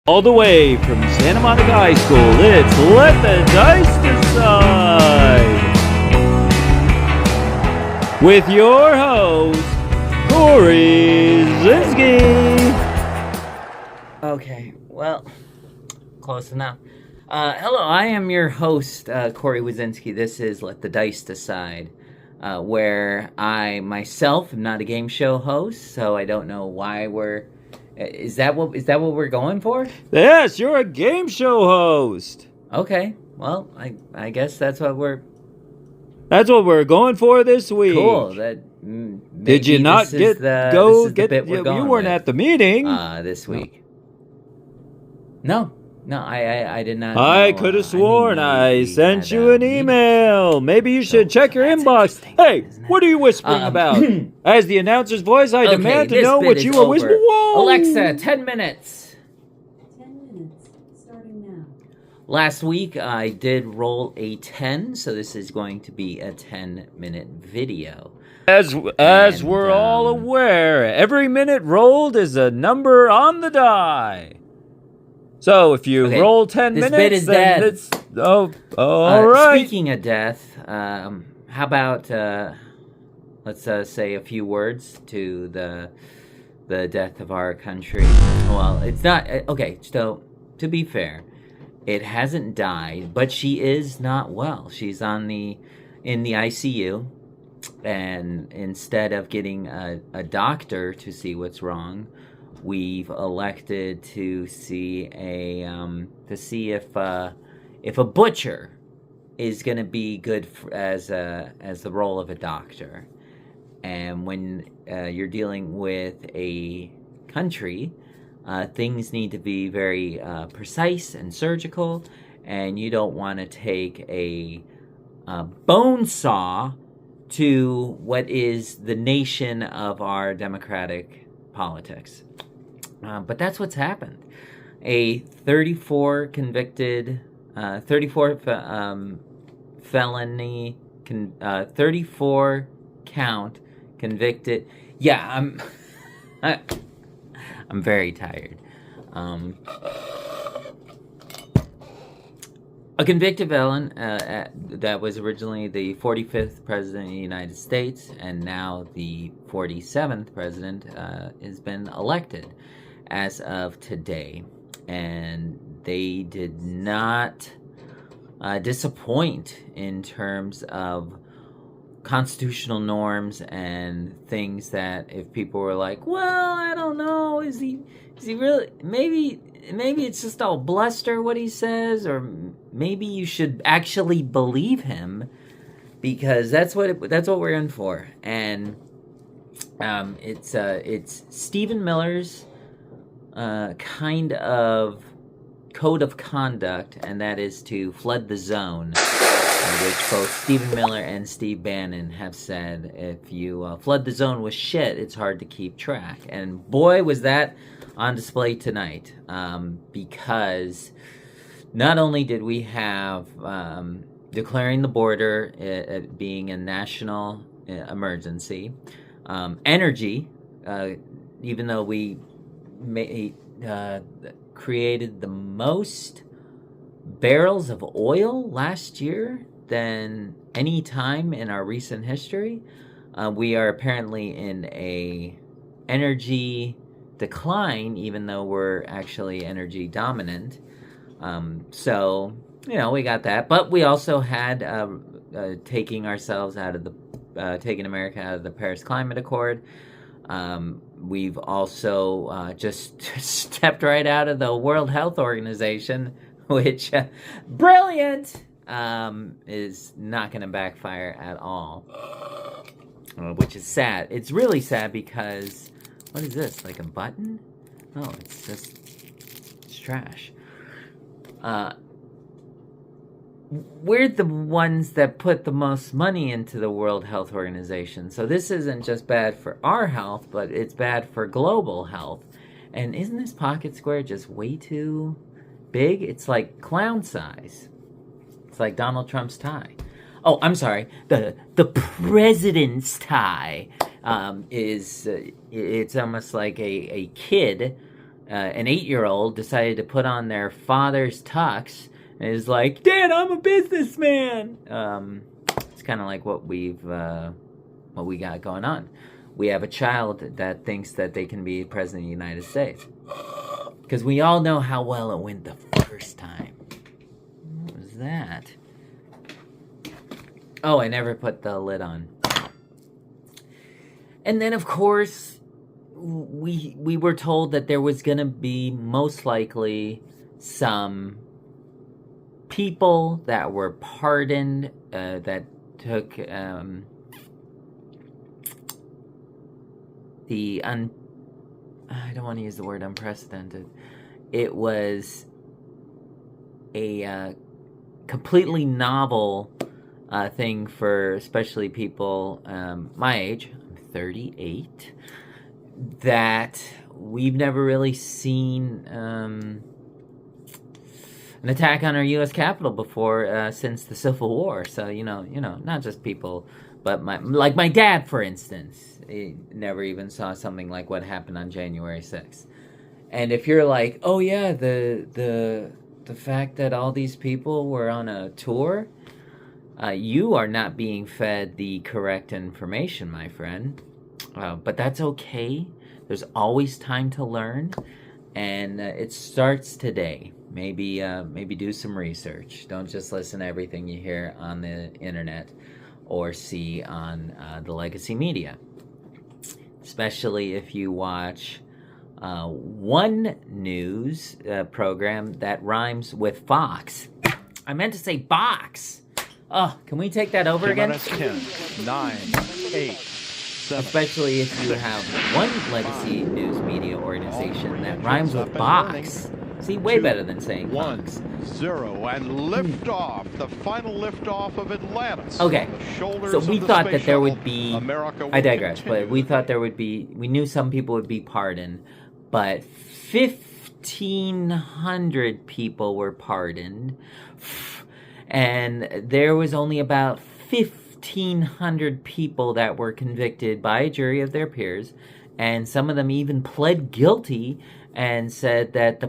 All the way from Santa Monica High School, it's Let the Dice Decide! With your host, Corey Zinski! Okay, well, close enough. Hello, I am your host, Corey Wazinski. This is Let the Dice Decide, where I myself am not a game show host, so I don't know why we're... Is that what we're going for? Yes, you're a game show host! Okay, well, I guess that's what we're... That's what we're going for this week. Cool, Did you not you weren't at the meeting. This week. No, I did not. I could have sworn I sent you an email. Maybe you should check your inbox. Hey, what are you whispering about? As the announcer's voice, I demand to know what you were whispering. Whoa! Alexa, 10 minutes. 10 minutes, starting now. Last week, I did roll a 10, so this is going to be a 10-minute video. As we're all aware, every minute rolled is a number on the die. So if you roll 10 this minutes, bit is then dead. it's... all right. Speaking of death, how about, let's say a few words to the death of our country. Well, it's not... Okay, so to be fair, it hasn't died, but she is not well. She's in the ICU, and instead of getting a doctor to see what's wrong, we've elected to see if a butcher is going to be good as the role of a doctor. And when you're dealing with a country, things need to be very precise and surgical, and you don't want to take a bone saw to what is the nation of our democratic politics. But that's what's happened. A 34 convicted, 34 felony, 34 count convicted. Yeah, I'm very tired. A convicted felon that was originally the 45th president of the United States, and now the 47th president, has been elected as of today. And they did not disappoint in terms of constitutional norms and things that if people were like, well, I don't know, is he really, maybe it's just all bluster what he says, or maybe you should actually believe him, because that's what we're in for. And it's Stephen Miller's kind of code of conduct, and that is to flood the zone, which both Stephen Miller and Steve Bannon have said, if you flood the zone with shit, it's hard to keep track. And boy, was that on display tonight, because not only did we have declaring the border being a national emergency, energy, even though we created the most barrels of oil last year than any time in our recent history, we are apparently in a energy decline, even though we're actually energy dominant. So, we got that. But we also had taking America out of the Paris Climate Accord. We've also just stepped right out of the World Health Organization, which, brilliant, is not going to backfire at all, which is sad. It's really sad because, what is this, like a button? Oh, it's trash. We're the ones that put the most money into the World Health Organization. So this isn't just bad for our health, but it's bad for global health. And isn't this pocket square just way too big? It's like clown size. It's like Donald Trump's tie. Oh, I'm sorry. The president's tie is it's almost like a kid an 8-year-old decided to put on their father's tux and is like, Dad, I'm a businessman. It's kind of like what we got going on. We have a child that thinks that they can be president of the United States. Because we all know how well it went the first time. What was that? Oh, I never put the lid on. And then, of course, we were told that there was going to be most likely some people that were pardoned that took I don't want to use the word unprecedented. It was a completely novel thing for especially people my age. I'm 38. That we've never really seen an attack on our U.S. Capitol before since the Civil War. So you know, not just people, but my dad, for instance, he never even saw something like what happened on January 6th. And if you're like, oh yeah, the fact that all these people were on a tour, you are not being fed the correct information, my friend. But that's okay. There's always time to learn, and it starts today. Maybe do some research. Don't just listen to everything you hear on the internet or see on the legacy media. Especially if you watch one news program that rhymes with Fox. I meant to say box. Oh, can we take that over again? 10, 9, 8, 7. Especially if you have one legacy news media organization that rhymes with box. See, way better than saying Fox. 1-0 and liftoff, the final liftoff of Atlantis. Okay, so we thought that there would be, I digress, continue. but we thought there would be, we knew some people would be pardoned, but 1,500 people were pardoned, and there was only about 1,500 people that were convicted by a jury of their peers, and some of them even pled guilty and said that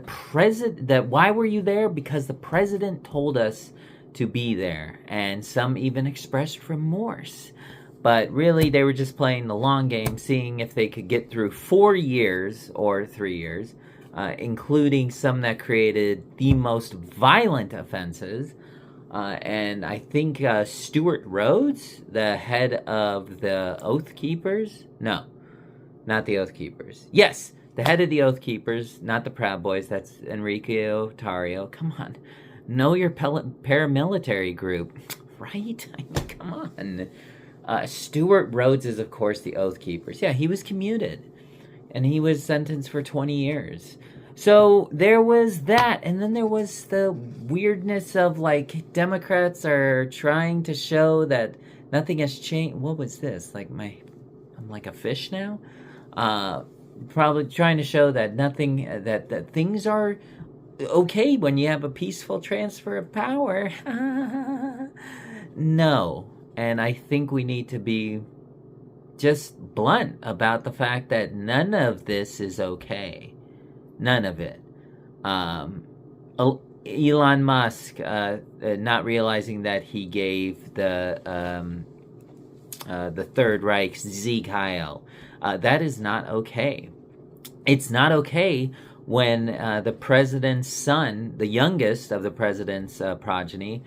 why were you there? Because the president told us to be there. And some even expressed remorse. But really, they were just playing the long game, seeing if they could get through 4 years or 3 years, including some that created the most violent offenses. And I think Stuart Rhodes, the head of the Oath Keepers, no, not the Oath Keepers. Yes, the head of the Oath Keepers, not the Proud Boys, that's Enrico Tarrio. Come on. Know your paramilitary group, right? I mean, come on. Stuart Rhodes is, of course, the Oath Keepers. Yeah, he was commuted, and he was sentenced for 20 years. So there was that, and then there was the weirdness of, like, Democrats are trying to show that nothing has changed. What was this? I'm like a fish now? Probably trying to show that nothing, that things are okay when you have a peaceful transfer of power. No. And I think we need to be just blunt about the fact that none of this is okay. None of it. Elon Musk not realizing that he gave the Third Reich Sieg Heil. That is not okay. It's not okay when the president's son, the youngest of the president's progeny,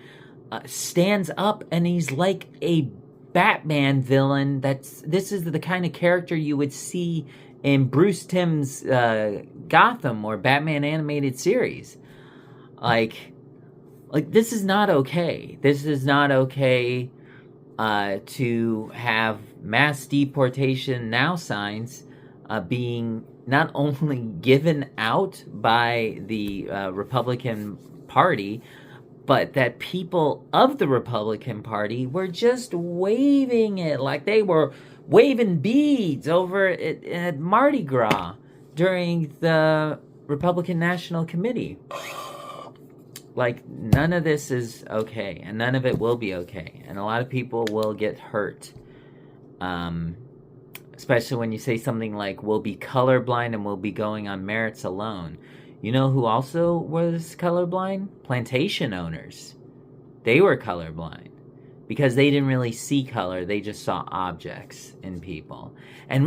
stands up and he's like a Batman villain. This is the kind of character you would see in Bruce Timm's Gotham or Batman animated series. Like this is not okay. This is not okay to have mass deportation now signs being not only given out by the Republican Party, but that people of the Republican Party were just waving it like they were waving beads over at Mardi Gras during the Republican National Committee. Like, none of this is okay, and none of it will be okay, and a lot of people will get hurt. especially when you say something like, we'll be colorblind and we'll be going on merits alone. You know who also was colorblind? Plantation owners. They were colorblind because they didn't really see color. They just saw objects in people. And